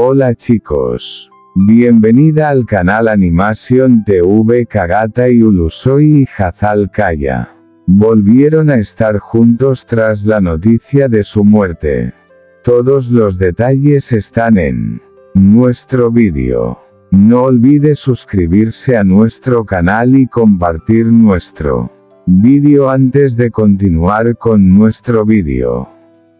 Hola chicos. Bienvenida al canal Animation TV. Kagata y Ulusoy y Hazal Kaya volvieron a estar juntos tras la noticia de su muerte. Todos los detalles están en nuestro vídeo. No olvide suscribirse a nuestro canal y compartir nuestro vídeo antes de continuar con nuestro vídeo.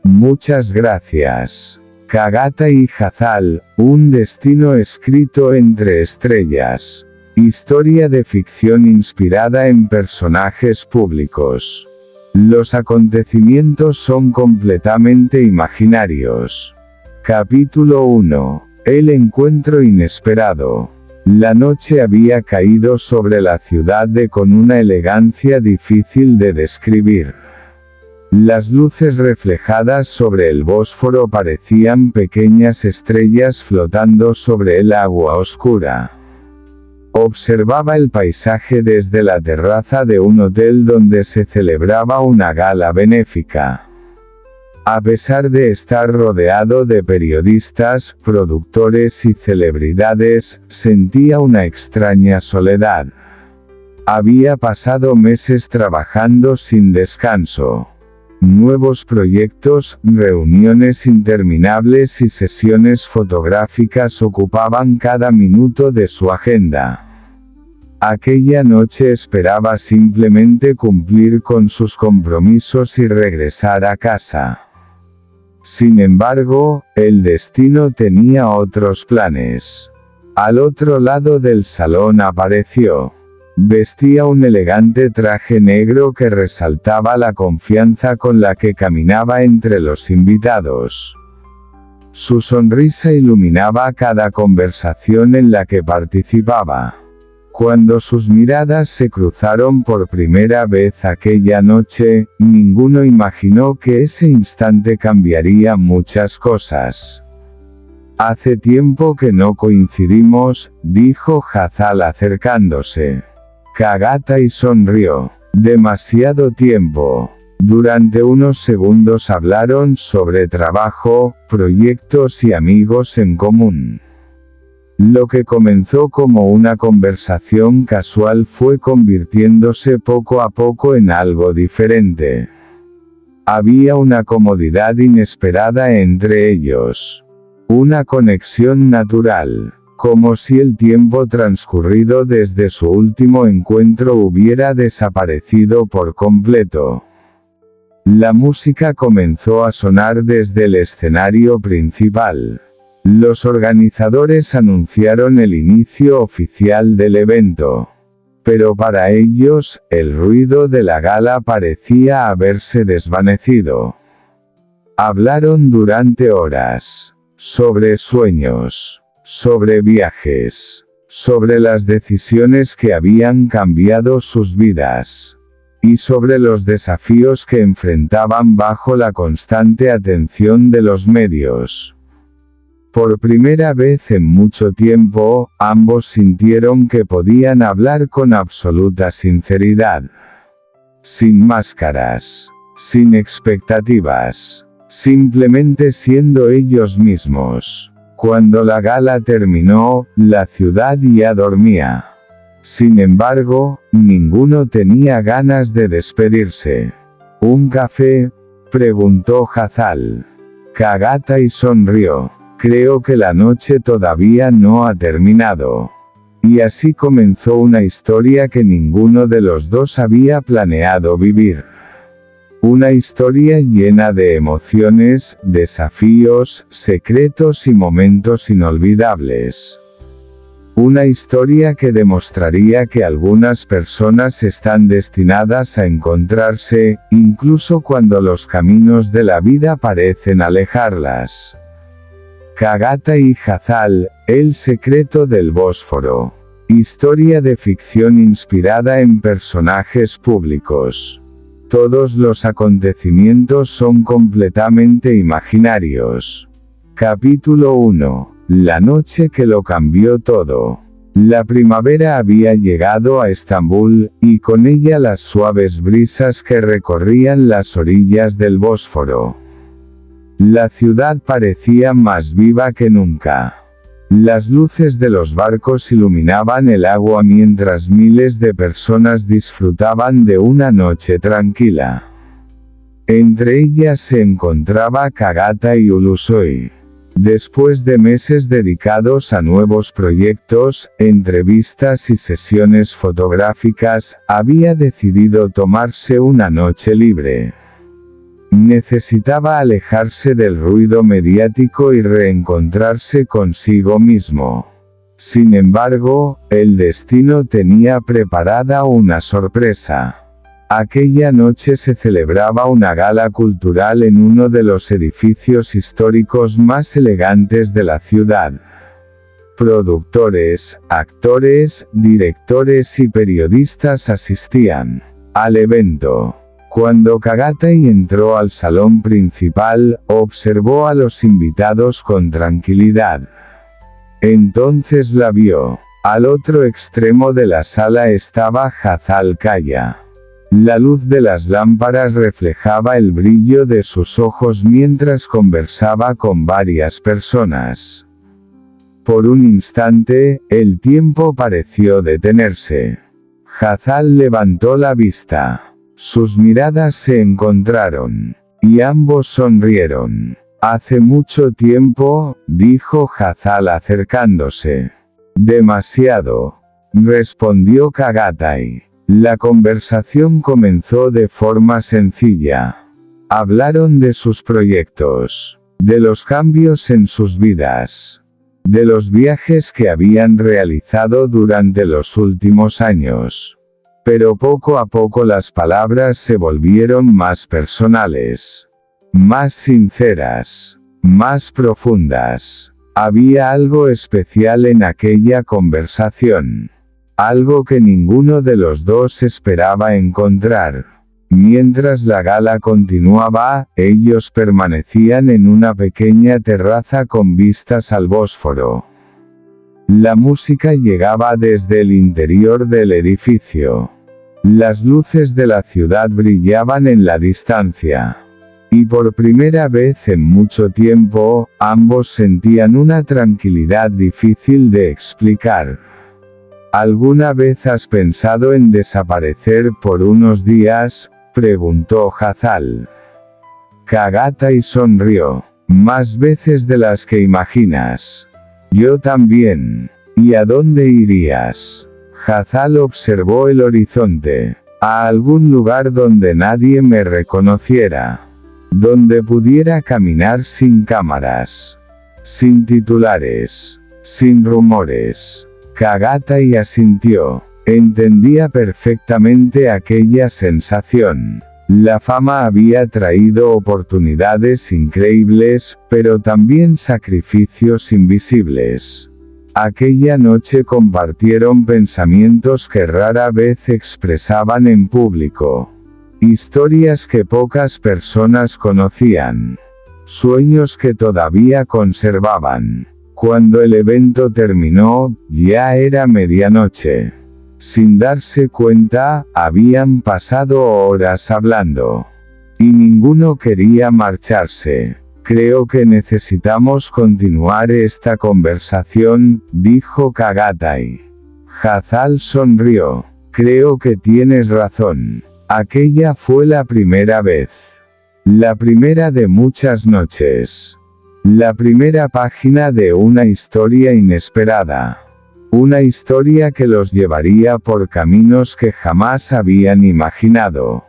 Muchas gracias. Kagata y Hazal, un destino escrito entre estrellas. Historia de ficción inspirada en personajes públicos. Los acontecimientos son completamente imaginarios. Capítulo 1. El encuentro inesperado. La noche había caído sobre la ciudad con una elegancia difícil de describir. Las luces reflejadas sobre el Bósforo parecían pequeñas estrellas flotando sobre el agua oscura. Observaba el paisaje desde la terraza de un hotel donde se celebraba una gala benéfica. A pesar de estar rodeado de periodistas, productores y celebridades, sentía una extraña soledad. Había pasado meses trabajando sin descanso. Nuevos proyectos, reuniones interminables y sesiones fotográficas ocupaban cada minuto de su agenda. Aquella noche esperaba simplemente cumplir con sus compromisos y regresar a casa. Sin embargo, el destino tenía otros planes. Al otro lado del salón apareció. Vestía un elegante traje negro que resaltaba la confianza con la que caminaba entre los invitados. Su sonrisa iluminaba cada conversación en la que participaba. Cuando sus miradas se cruzaron por primera vez aquella noche, ninguno imaginó que ese instante cambiaría muchas cosas. Hace tiempo que no coincidimos, dijo Hazal acercándose. Kagata y sonrió. Demasiado tiempo. Durante unos segundos hablaron sobre trabajo, proyectos y amigos en común. Lo que comenzó como una conversación casual fue convirtiéndose poco a poco en algo diferente. Había una comodidad inesperada entre ellos. Una conexión natural. Como si el tiempo transcurrido desde su último encuentro hubiera desaparecido por completo. La música comenzó a sonar desde el escenario principal. Los organizadores anunciaron el inicio oficial del evento. Pero para ellos, el ruido de la gala parecía haberse desvanecido. Hablaron durante horas. Sobre sueños. Sobre viajes. Sobre las decisiones que habían cambiado sus vidas. Y sobre los desafíos que enfrentaban bajo la constante atención de los medios. Por primera vez en mucho tiempo, ambos sintieron que podían hablar con absoluta sinceridad. Sin máscaras. Sin expectativas. Simplemente siendo ellos mismos. Cuando la gala terminó, la ciudad ya dormía. Sin embargo, ninguno tenía ganas de despedirse. ¿Un café?, preguntó Hazal. Kagata y sonrió. Creo que la noche todavía no ha terminado. Y así comenzó una historia que ninguno de los dos había planeado vivir. Una historia llena de emociones, desafíos, secretos y momentos inolvidables. Una historia que demostraría que algunas personas están destinadas a encontrarse, incluso cuando los caminos de la vida parecen alejarlas. Kagata y Hazal, el secreto del Bósforo. Historia de ficción inspirada en personajes públicos. Todos los acontecimientos son completamente imaginarios. Capítulo 1. La noche que lo cambió todo. La primavera había llegado a Estambul, y con ella las suaves brisas que recorrían las orillas del Bósforo. La ciudad parecía más viva que nunca. Las luces de los barcos iluminaban el agua mientras miles de personas disfrutaban de una noche tranquila. Entre ellas se encontraba Kagata y Ulusoi. Después de meses dedicados a nuevos proyectos, entrevistas y sesiones fotográficas, había decidido tomarse una noche libre. Necesitaba alejarse del ruido mediático y reencontrarse consigo mismo. Sin embargo, el destino tenía preparada una sorpresa. Aquella noche se celebraba una gala cultural en uno de los edificios históricos más elegantes de la ciudad. Productores, actores, directores y periodistas asistían al evento. Cuando Kagatai entró al salón principal, observó a los invitados con tranquilidad. Entonces la vio. Al otro extremo de la sala estaba Hazal Kaya. La luz de las lámparas reflejaba el brillo de sus ojos mientras conversaba con varias personas. Por un instante, el tiempo pareció detenerse. Hazal levantó la vista. Sus miradas se encontraron. Y ambos sonrieron. Hace mucho tiempo, dijo Hazal acercándose. Demasiado, respondió Kagatai. La conversación comenzó de forma sencilla. Hablaron de sus proyectos, de los cambios en sus vidas, de los viajes que habían realizado durante los últimos años. Pero poco a poco las palabras se volvieron más personales, más sinceras, más profundas. Había algo especial en aquella conversación. Algo que ninguno de los dos esperaba encontrar. Mientras la gala continuaba, ellos permanecían en una pequeña terraza con vistas al Bósforo. La música llegaba desde el interior del edificio. Las luces de la ciudad brillaban en la distancia. Y por primera vez en mucho tiempo, ambos sentían una tranquilidad difícil de explicar. ¿Alguna vez has pensado en desaparecer por unos días?, preguntó Hazal. Kagatai sonrió. Más veces de las que imaginas. Yo también. ¿Y a dónde irías? Hazal observó el horizonte. A algún lugar donde nadie me reconociera. Donde pudiera caminar sin cámaras. Sin titulares. Sin rumores. Kagatai asintió. Entendía perfectamente aquella sensación. La fama había traído oportunidades increíbles, pero también sacrificios invisibles. Aquella noche compartieron pensamientos que rara vez expresaban en público. Historias que pocas personas conocían. Sueños que todavía conservaban. Cuando el evento terminó, ya era medianoche. Sin darse cuenta, habían pasado horas hablando. Y ninguno quería marcharse. Creo que necesitamos continuar esta conversación, dijo Kagatai. Hazal sonrió. Creo que tienes razón. Aquella fue la primera vez. La primera de muchas noches. La primera página de una historia inesperada. Una historia que los llevaría por caminos que jamás habían imaginado.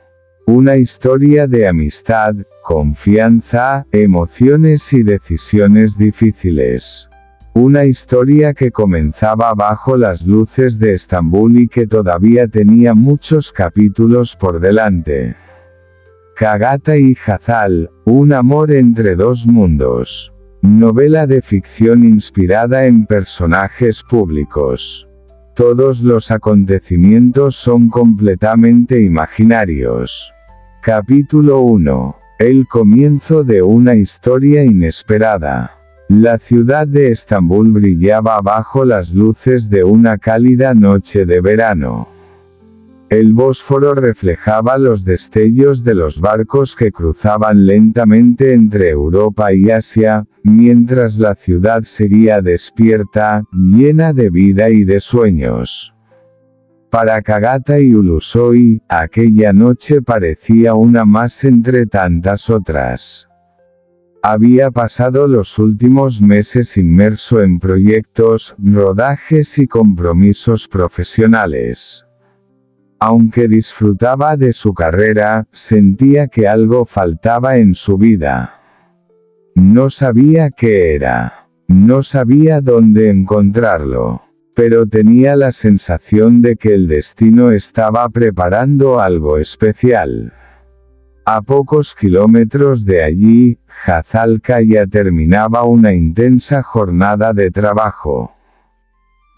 Una historia de amistad, confianza, emociones y decisiones difíciles. Una historia que comenzaba bajo las luces de Estambul y que todavía tenía muchos capítulos por delante. Kagatai y Hazal, un amor entre dos mundos. Novela de ficción inspirada en personajes públicos. Todos los acontecimientos son completamente imaginarios. Capítulo 1. El comienzo de una historia inesperada. La ciudad de Estambul brillaba bajo las luces de una cálida noche de verano. El Bósforo reflejaba los destellos de los barcos que cruzaban lentamente entre Europa y Asia, mientras la ciudad seguía despierta, llena de vida y de sueños. Para Kagata y Ulusoy, aquella noche parecía una más entre tantas otras. Había pasado los últimos meses inmerso en proyectos, rodajes y compromisos profesionales. Aunque disfrutaba de su carrera, sentía que algo faltaba en su vida. No sabía qué era. No sabía dónde encontrarlo. Pero tenía la sensación de que el destino estaba preparando algo especial. A pocos kilómetros de allí, Hazalkaya terminaba una intensa jornada de trabajo.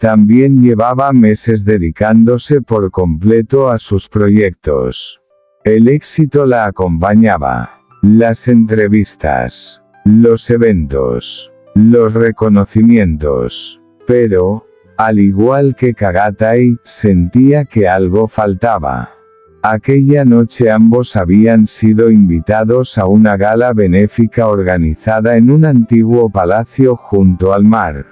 También llevaba meses dedicándose por completo a sus proyectos. El éxito la acompañaba. Las entrevistas, los eventos, los reconocimientos. Pero, al igual que Kagatai, sentía que algo faltaba. Aquella noche ambos habían sido invitados a una gala benéfica organizada en un antiguo palacio junto al mar.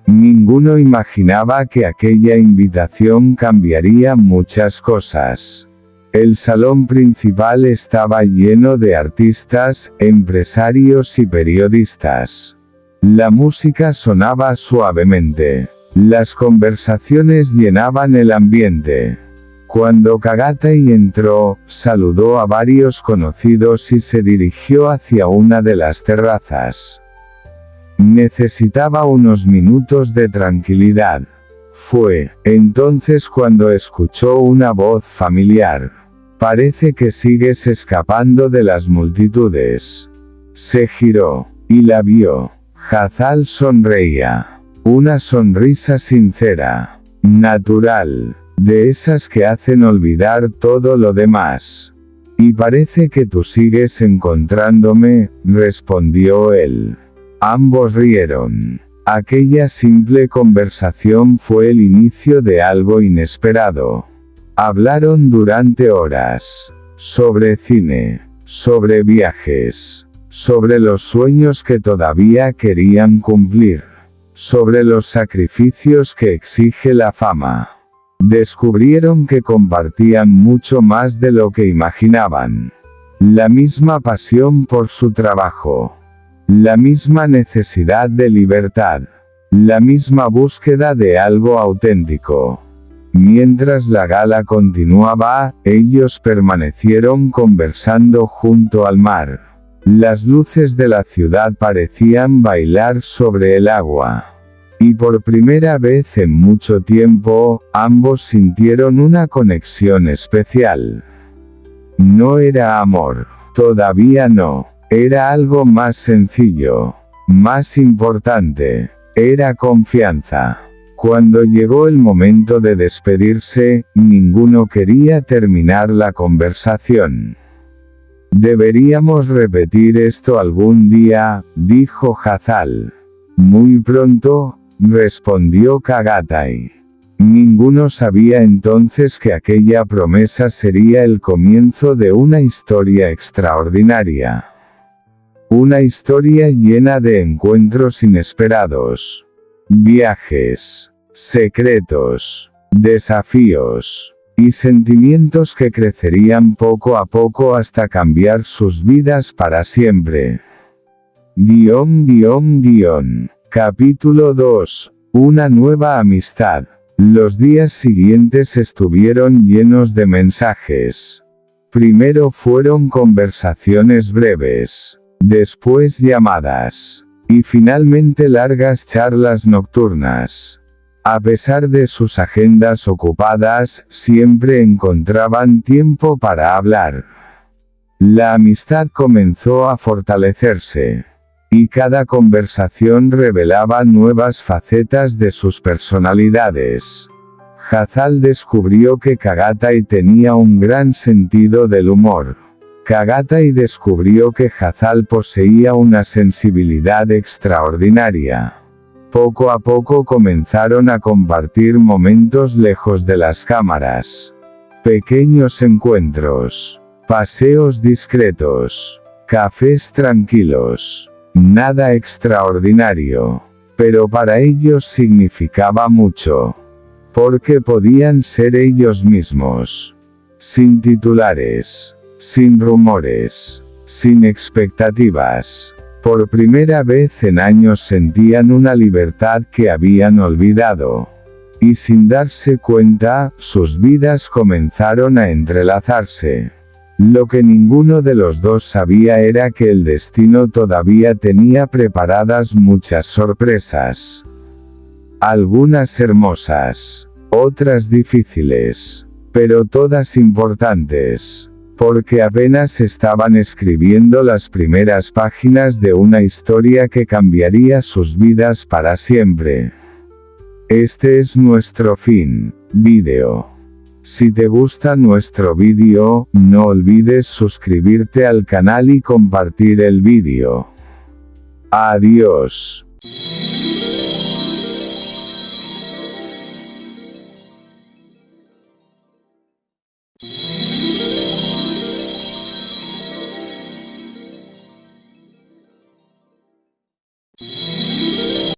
Ninguno imaginaba que aquella invitación cambiaría muchas cosas. El salón principal estaba lleno de artistas, empresarios y periodistas. La música sonaba suavemente. Las conversaciones llenaban el ambiente. Cuando Kagatai entró, saludó a varios conocidos y se dirigió hacia una de las terrazas. Necesitaba unos minutos de tranquilidad. Fue entonces cuando escuchó una voz familiar. Parece que sigues escapando de las multitudes. Se giró, y la vio. Hazal sonreía. Una sonrisa sincera, natural, de esas que hacen olvidar todo lo demás. Y parece que tú sigues encontrándome, respondió él. Ambos rieron. Aquella simple conversación fue el inicio de algo inesperado. Hablaron durante horas. Sobre cine, sobre viajes, sobre los sueños que todavía querían cumplir, sobre los sacrificios que exige la fama. Descubrieron que compartían mucho más de lo que imaginaban. La misma pasión por su trabajo. La misma necesidad de libertad. La misma búsqueda de algo auténtico. Mientras la gala continuaba, ellos permanecieron conversando junto al mar. Las luces de la ciudad parecían bailar sobre el agua. Y por primera vez en mucho tiempo, ambos sintieron una conexión especial. No era amor, todavía no. Era algo más sencillo, más importante. Era confianza. Cuando llegó el momento de despedirse, ninguno quería terminar la conversación. Deberíamos repetir esto algún día, dijo Hazal. Muy pronto, respondió Kagatai. Ninguno sabía entonces que aquella promesa sería el comienzo de una historia extraordinaria. Una historia llena de encuentros inesperados. Viajes, secretos, desafíos, y sentimientos que crecerían poco a poco hasta cambiar sus vidas para siempre. Capítulo 2. Una nueva amistad. Los días siguientes estuvieron llenos de mensajes. Primero fueron conversaciones breves. Después llamadas. Y finalmente largas charlas nocturnas. A pesar de sus agendas ocupadas, siempre encontraban tiempo para hablar. La amistad comenzó a fortalecerse. Y cada conversación revelaba nuevas facetas de sus personalidades. Hazal descubrió que Kagatai tenía un gran sentido del humor. Kagatai descubrió que Hazal poseía una sensibilidad extraordinaria. Poco a poco comenzaron a compartir momentos lejos de las cámaras. Pequeños encuentros. Paseos discretos. Cafés tranquilos. Nada extraordinario. Pero para ellos significaba mucho. Porque podían ser ellos mismos. Sin titulares. Sin rumores. Sin expectativas. Por primera vez en años sentían una libertad que habían olvidado. Y sin darse cuenta, sus vidas comenzaron a entrelazarse. Lo que ninguno de los dos sabía era que el destino todavía tenía preparadas muchas sorpresas. Algunas hermosas, otras difíciles, pero todas importantes, porque apenas estaban escribiendo las primeras páginas de una historia que cambiaría sus vidas para siempre. Este es nuestro fin, vídeo. Si te gusta nuestro vídeo, no olvides suscribirte al canal y compartir el vídeo. Adiós.